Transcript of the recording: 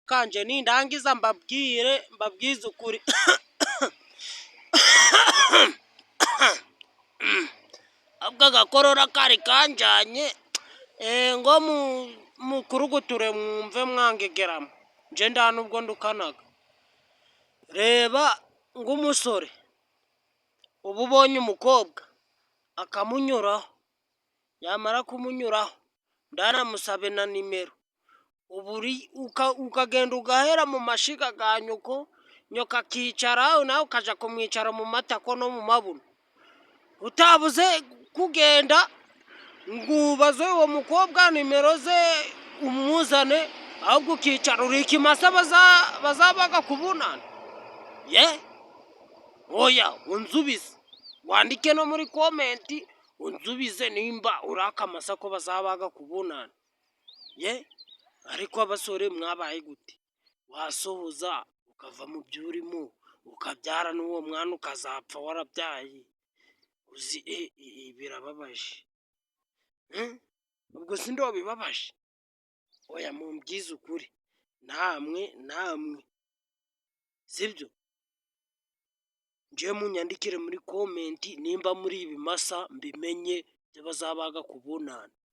kanje nindangiza mbabwize ukuri abwo agakorora kari kanjanye ngo mukuruguture mwumve mwangegeramo nje nda nubwo ndukanaga reba ng'umusore uba ubonye umukobwa akamunyuraho yamara kumunyuraho ndanamusabe na nimero ukagenda ugahera mu mashiga ga nyoko akicara nawe ukaja kumwicara mu matako no mu mabuno utabuze kugenda ngubaze uwo mukobwa nimero ze umuzane ahubwo ukicara uri ikimasa bazabaga kubunana oya unzubize wandike no muri komenti unzubize nimba uri akamasa ko bazabaga kubunana ariko abasore mwabaye gute wasohoza ukava mu byurimo ukabyara n'uwo mwana ukazapfa warabyaye uzi birababaje ubwo si ndo bibabaje oya mumbyize ukuri namwe sibyo nje munyandikire muri komenti nimba muri ibimasa mbimenye byo bazabaga kubunana